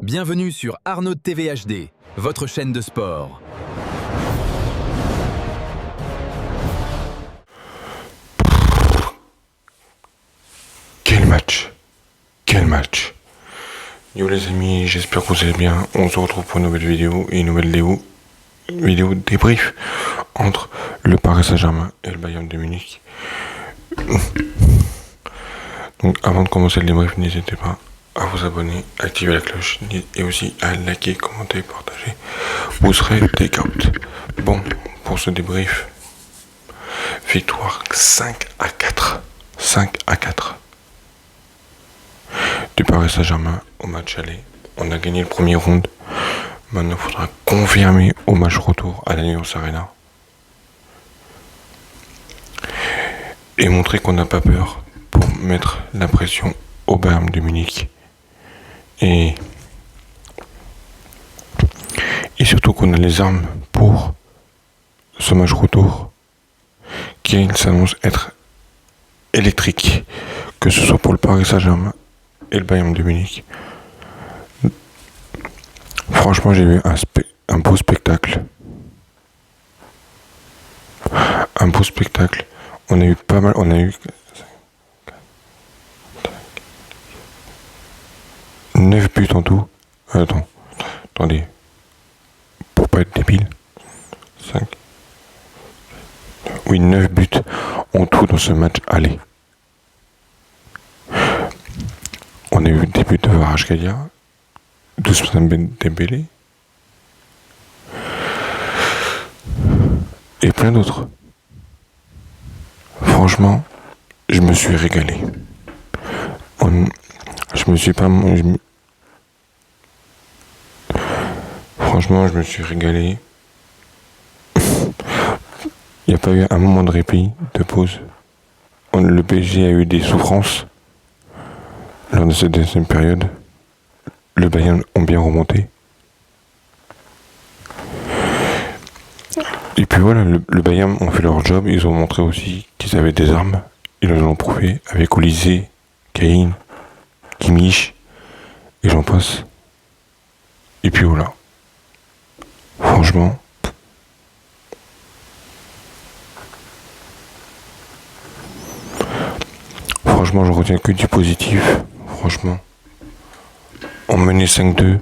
Bienvenue sur Arnaud TV HD, votre chaîne de sport. Quel match! Quel match! Yo les amis, j'espère que vous allez bien. On se retrouve pour une nouvelle vidéo et une nouvelle vidéo débrief entre le Paris Saint-Germain et le Bayern de Munich. Donc avant de commencer le débrief, n'hésitez pas à vous abonner, activer la cloche et aussi à liker, commenter, partager. Vous serez des captes. Bon, pour ce débrief, victoire 5-4. 5-4 du Paris Saint-Germain au match aller. On a gagné le premier round. Maintenant, il faudra confirmer au match retour à l'Allianz Arena. Et montrer qu'on n'a pas peur pour mettre la pression au Bayern de Munich. Et surtout qu'on a les armes pour ce match retour qui s'annonce être électrique, que ce soit pour le Paris Saint-Germain et le Bayern de Munich. Franchement, j'ai vu un beau spectacle. Un beau spectacle. On a eu pas mal. On a eu 9 buts en tout. Attendez. Pour pas être débile. 5. Oui, 9 buts en tout dans ce match aller. On a eu des buts de Kvaratskhelia, d'Ousmane Dembélé et plein d'autres. Franchement, je me suis régalé. Franchement, je me suis régalé. Il n'y a pas eu un moment de répit, de pause. Le PSG a eu des souffrances lors de cette deuxième période. Le Bayern ont bien remonté. Et puis voilà, le Bayern ont fait leur job. Ils ont montré aussi qu'ils avaient des armes. Ils en ont prouvé avec Olysée, Kane, Kimmich, et j'en passe. Et puis voilà. Franchement, je retiens que du positif. Franchement, on menait 5-2.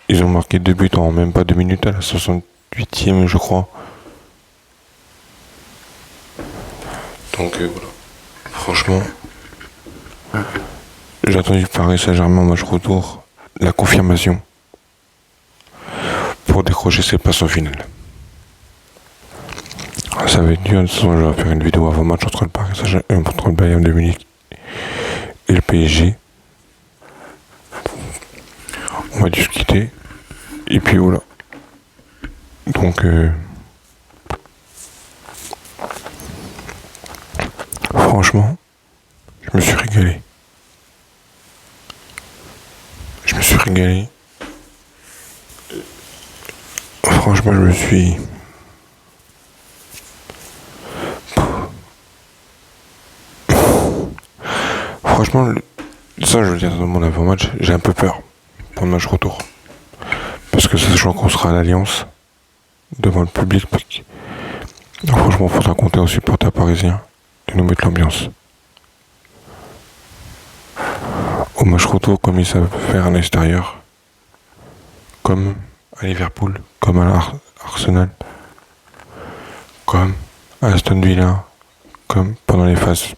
Ils ont marqué 2 buts en même pas 2 minutes à la 68e, je crois. Donc voilà. Franchement, j'ai attendu Paris Saint-Germain au match retour, la confirmation pour décrocher ses places en finale. Ça va être dur. De toute façon, je vais faire une vidéo avant match entre le Paris Saint-Germain contre le Bayern de Munich et le PSG. On va discuter. Et puis voilà. Donc franchement, je me suis régalé. Franchement, je me suis... Franchement, ça je veux dire dans mon avant-match, j'ai un peu peur pour le match retour. Parce que sachant qu'on sera à l'Alliance, devant le public, franchement, il faudra compter aux supporters parisiens de nous mettre l'ambiance. Au match retour, comme ils savent faire à l'extérieur, comme à Liverpool, comme à Arsenal, comme à Aston Villa, comme pendant les phases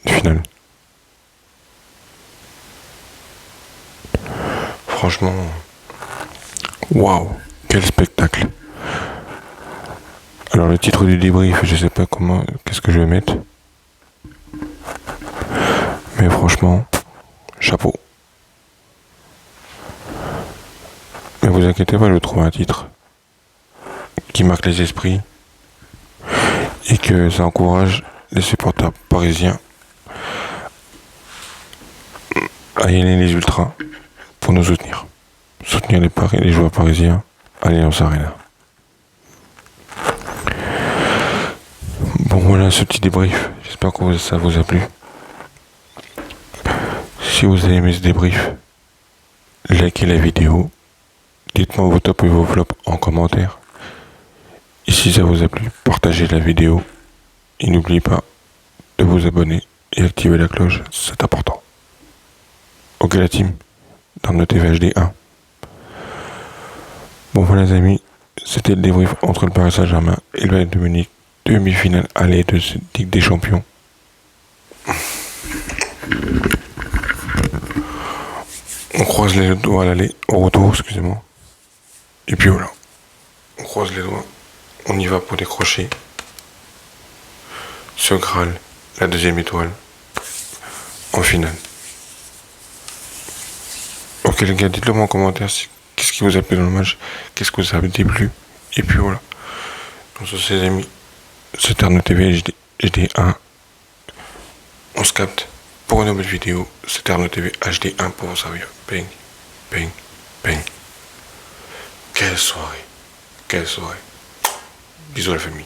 finales. Franchement, waouh, quel spectacle! Alors le titre du débrief, je sais pas qu'est-ce que je vais mettre, mais franchement, chapeau. Mais vous inquiétez pas, je vais trouver un titre qui marque les esprits et que ça encourage les supporters parisiens à y aller les ultras pour nous soutenir. Soutenir les joueurs parisiens à l'Allianz Arena. Bon voilà ce petit débrief. J'espère que ça vous a plu. Si vous avez aimé ce débrief, likez la vidéo, dites-moi vos tops et vos flops en commentaire. Et si ça vous a plu, partagez la vidéo. Et n'oubliez pas de vous abonner et activer la cloche, c'est important. Ok la team, dans notre TVHD 1. Bon voilà les amis, c'était le débrief entre le Paris Saint-Germain et le Bayern de Munich, demi-finale aller de cette Ligue des Champions. On croise les doigts à l'aller, au retour, excusez-moi. Et puis voilà, on croise les doigts, on y va pour décrocher ce Graal, la deuxième étoile, en finale. Ok les gars, dites-le moi en commentaire, qu'est-ce qui vous a plu dans le match, qu'est-ce que vous avez déplu, et puis voilà. Donc sur ces amis, c'était Arnaud TV HD1. On se capte pour une nouvelle vidéo, c'était Arnaud TV HD1 pour vous servir. Bang, bang, bang. Quelle soirée, quelle soirée. Bisous à la famille.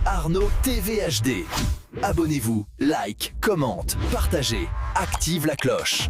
Arnaud TV HD. Abonnez-vous, like, commente, partagez, active la cloche.